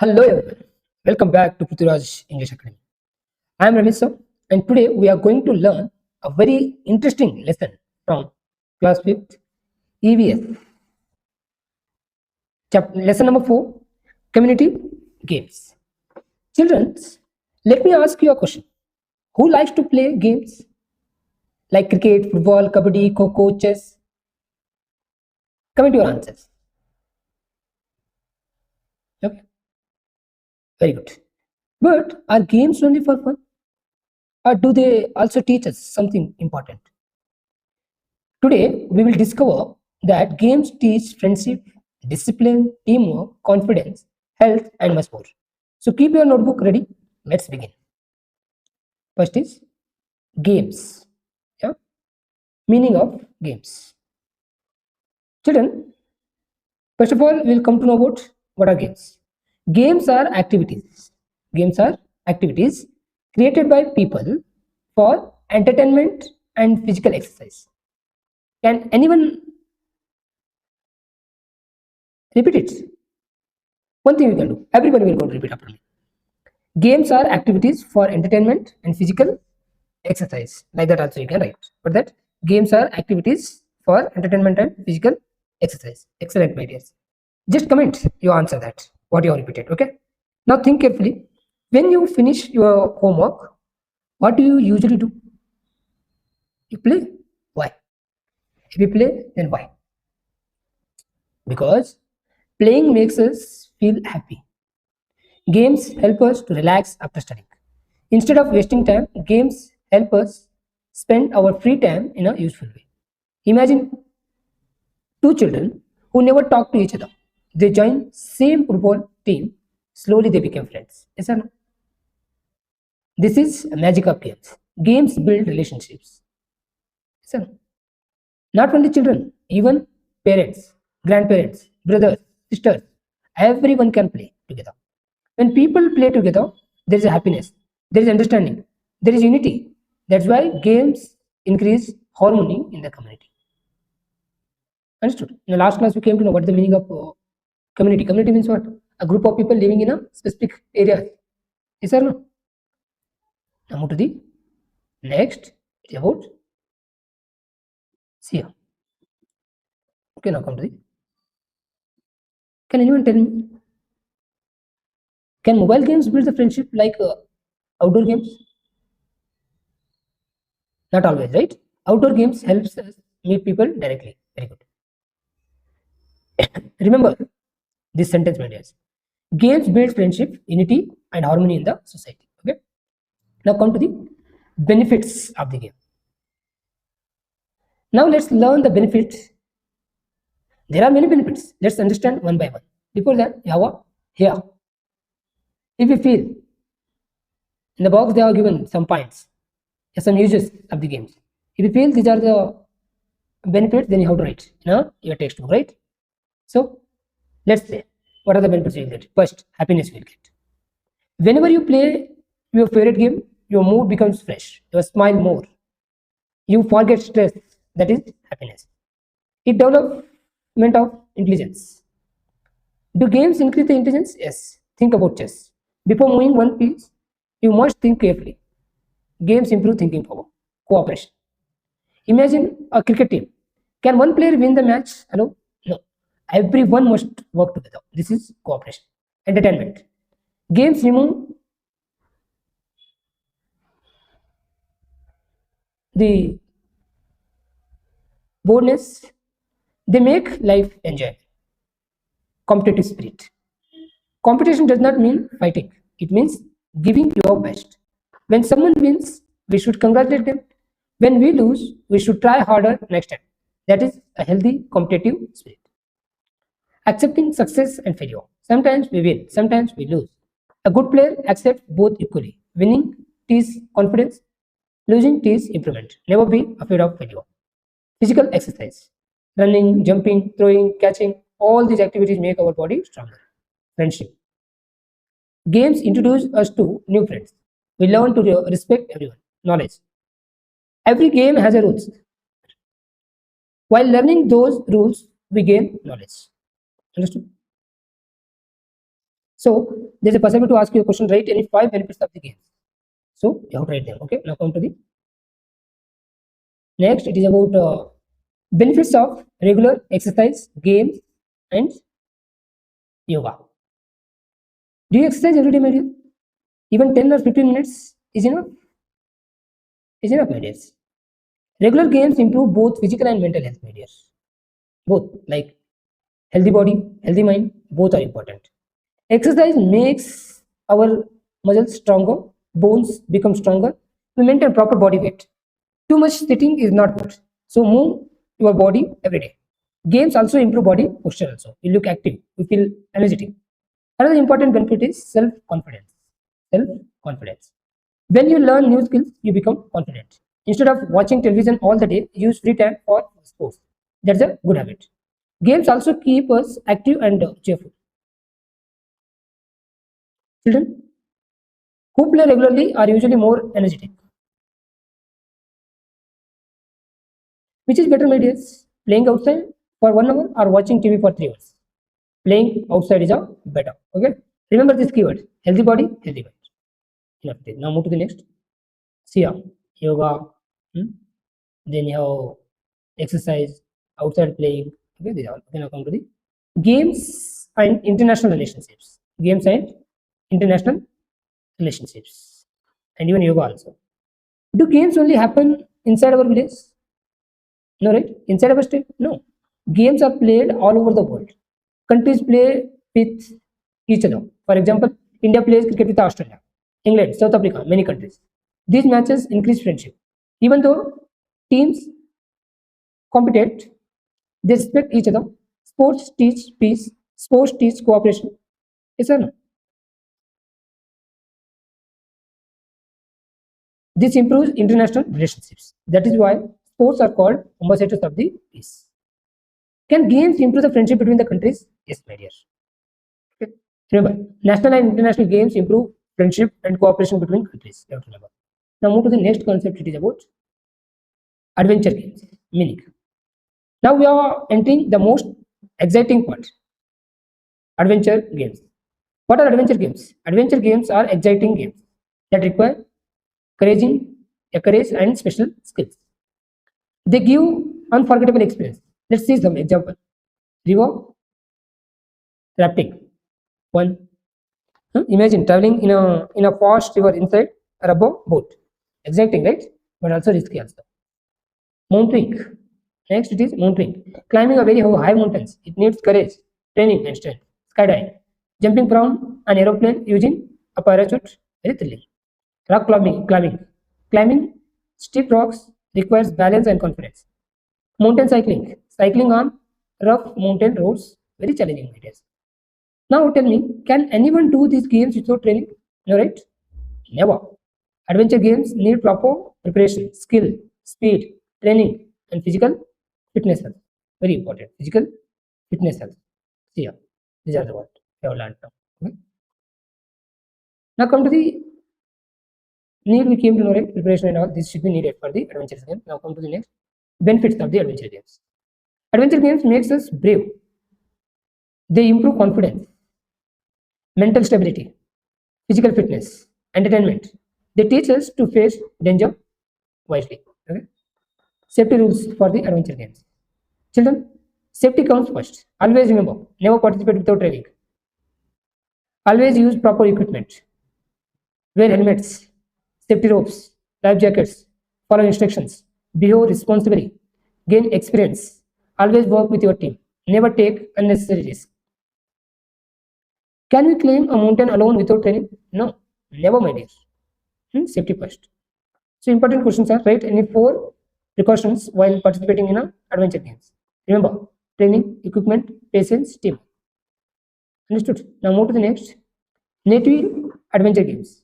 Hello everyone, welcome back to Prithviraj English Academy. I am Ramesh sir, and today we are going to learn a very interesting lesson from class 5th EVS. Lesson number 4, Community Games. Children, let me ask you a question. Who likes to play games like cricket, football, kabaddi, kho chess? Comment your answers. Okay, very good. But are games only for fun, or do they also teach us something important? Today, we will discover that games teach friendship, discipline, teamwork, confidence, health, and much more. So, keep your notebook ready. Let's begin. First is games. Yeah, meaning of games. Children, first of all, we'll come to know about what are games. Games are activities. Games are activities created by people for entertainment and physical exercise. Can anyone repeat it? One thing you can do. Everybody will go to repeat after me. Games are activities for entertainment and physical exercise. Like that also you can write. But that games are activities for entertainment and physical exercise. Excellent, my dears. Just comment you answer that. What you have repeated. Okay. Now think carefully. When you finish your homework, what do you usually do? You play. Why? If you play, then why? Because playing makes us feel happy. Games help us to relax after studying. Instead of wasting time, games help us spend our free time in a useful way. Imagine two children who never talk to each other. They join same football team. Slowly they become friends. Yes or no? This is a magic of games. Games build relationships. Yes or no? Not only children, even parents, grandparents, brothers, sisters, everyone can play together. When people play together, there is a happiness, there is understanding, there is unity. That's why games increase harmony in the community. Understood? In the last class, we came to know what the meaning of community. Community means what? A group of people living in a specific area. Yes or no? Now move to the next. It's about see here. Okay, now come to the. Can anyone tell me? Can mobile games build the friendship like outdoor games? Not always, right? Outdoor games helps us meet people directly. Very good. Remember this sentence, my dears. Games build friendship, unity, and harmony in the society. Okay. Now come to the benefits of the game. Now let's learn the benefits. There are many benefits. Let's understand one by one. Before that, you have a here. If you feel in the box they are given some points, some uses of the games. If you feel these are the benefits, then you have to write your textbook, right? So let's say what are the benefits you will get. First, happiness you will get. Whenever you play your favorite game, your mood becomes fresh. You smile more. You forget stress. That is happiness. It development of intelligence. Do games increase the intelligence? Yes. Think about chess. Before moving one piece, you must think carefully. Games improve thinking power, cooperation. Imagine a cricket team. Can one player win the match? Hello? No. Everyone must work together. This is cooperation. Entertainment. Games remove the boldness. They make life enjoyable. Competitive spirit. Competition does not mean fighting. It means giving your best. When someone wins, we should congratulate them. When we lose, we should try harder next time. That is a healthy competitive spirit. Accepting success and failure. Sometimes we win, sometimes we lose. A good player accepts both equally. Winning teaches confidence, losing teaches improvement. Never be afraid of failure. Physical exercise. Running, jumping, throwing, catching, all these activities make our body stronger. Friendship. Games introduce us to new friends. We learn to respect everyone. Knowledge. Every game has a rules. While learning those rules, we gain knowledge. Understood? So there's a possibility to ask you a question, write any 5 benefits of the games. So you have to write them. Okay, now come to the next. It is about benefits of regular exercise, games, and yoga. Do you exercise every day, my dear? Even 10 or 15 minutes is enough. Is enough, my dears. Regular games improve both physical and mental health, my dears. Both, like healthy body, healthy mind, both are important. Exercise makes our muscles stronger, bones become stronger. We maintain proper body weight. Too much sitting is not good. So move your body every day. Games also improve body posture also. You look active, you feel energetic. Another important benefit is self-confidence. Self-confidence. When you learn new skills, you become confident. Instead of watching television all the day, use free time for sports. That's a good habit. Games also keep us active and cheerful. Children who play regularly are usually more energetic. Which is better, my dears? Playing outside for 1 hour or watching TV for 3 hours? Playing outside is a better. Okay. Remember this keyword: healthy body, healthy mind. Enough. Now move to the next. See ya. Yoga. Then you have exercise, outside playing. Okay, these are okay. Now come to the games and international relationships. Games and international relationships, and even yoga also. Do games only happen inside our village? No, right? Inside our state? No. Games are played all over the world. Countries play with each other. For example, India plays cricket with Australia, England, South Africa, many countries. These matches increase friendship. Even though teams compete, they respect each other. Sports teach peace. Sports teach cooperation. Yes or no? This improves international relationships. That is why sports are called ambassadors of the peace. Can games improve the friendship between the countries? Yes, my dear. Okay. Remember, national and international games improve friendship and cooperation between countries. You have to remember. Now move to the next concept. It is about adventure games. Meaning. Now we are entering the most exciting part. Adventure games. What are adventure games? Adventure games are exciting games that require courage, courage and special skills. They give unforgettable experience. Let's see some example. River rafting. One. Imagine traveling in a fast river inside a rubber boat. Exciting, right? But also risky also. Mountain. Next, it is mountain. Climbing a very high mountains. It needs courage, training, and strength. Skydiving. Jumping from an aeroplane using a parachute. Very thrilling. Rock climbing. Climbing steep rocks requires balance and confidence. Mountain cycling. Cycling on rough mountain roads. Very challenging it is. Now tell me, can anyone do these games without training? No, right? Never. Adventure games need proper preparation, skill, speed, training, and physical fitness health. Very important. Physical fitness health. See here. These are the what we have learned now. Okay. Now come to the need we came to know, right? Preparation and all this should be needed for the adventure game. Now come to the next benefits of the adventure games. Adventure games makes us brave. They improve confidence, mental stability, physical fitness, entertainment. They teach us to face danger wisely. Okay? Safety rules for the adventure games. Children, safety comes first. Always remember, never participate without training. Always use proper equipment. Wear helmets, safety ropes, life jackets. Follow instructions. Behave responsibly. Gain experience. Always work with your team. Never take unnecessary risks. Can we climb a mountain alone without training? No, never, my dear. Safety first. So important questions are: write any 4 precautions while participating in a adventure games. Remember, training, equipment, patience, team. Understood? Now move to the next. Native adventure games.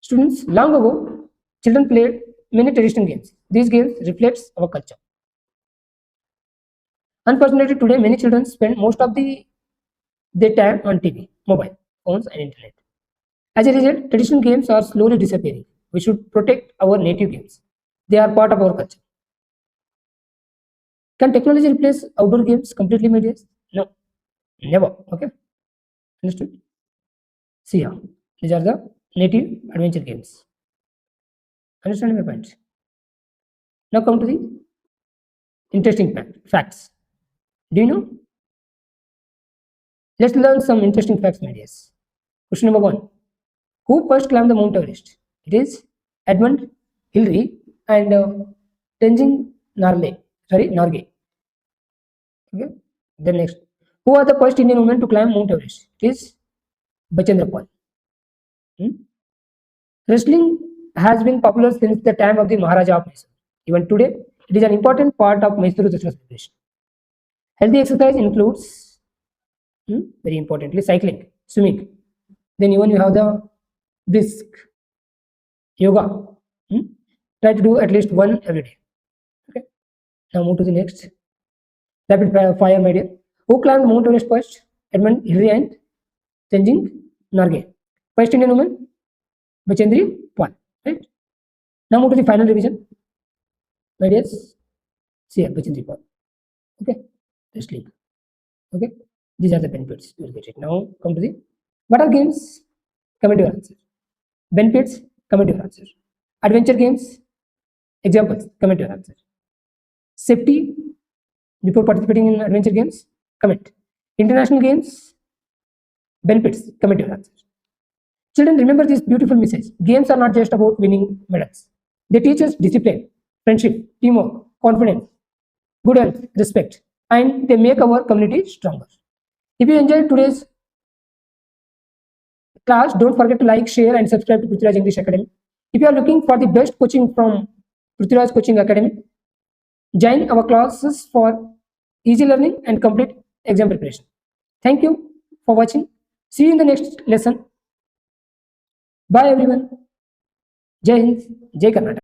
Students, long ago, children played many traditional games. These games reflects our culture. Unfortunately, today many children spend most of their time on TV, mobile phones, and internet. As a result, traditional games are slowly disappearing. We should protect our native games. They are part of our culture. Can technology replace outdoor games completely, my dears? No. Never. Okay, understood? See here, these are the native adventure games. Understand my point? Now come to the interesting facts. Do you know? Let's learn some interesting facts, my dears. Question number one: who first climbed the Mount Everest? It is Edmund Hillary and Tenzing Narle. Sorry, Norgay. Okay. Then next, who are the first Indian women to climb Mount Everest? It is Bachendra Paul. Hmm? Wrestling has been popular since the time of the Maharaja of Mysore. Even today, it is an important part of Mysore Dussehra celebration. Healthy exercise includes, very importantly, cycling, swimming. Then even you have the brisk yoga. Hmm? Try to do at least one every day. Okay. Now move to the next. Rapid fire, my dear. Who climbed Mount Everest first? Edmund Hillary and Tenzing Norgay. First Indian woman, Bachendri Paul. Right. Now move to the final revision. My dears, see here, Bachendri Paul. Okay. Just sleep. Okay. These are the benefits. You will get it. Now come to the what are games? Comment your answer. Benefits, comment your answer. Adventure games, examples, comment your answer. Safety before participating in adventure games, comment. International games, benefits, comment your answer. Children, remember this beautiful message. Games are not just about winning medals. They teach us discipline, friendship, teamwork, confidence, good health, respect, and they make our community stronger. If you enjoyed today's class, don't forget to like, share, and subscribe to Prithviraj English Academy. If you are looking for the best coaching from Prithviraj Coaching Academy, join our classes for easy learning and complete exam preparation. Thank you for watching. See you in the next lesson. Bye everyone. Jai Hind, Jai Karnataka.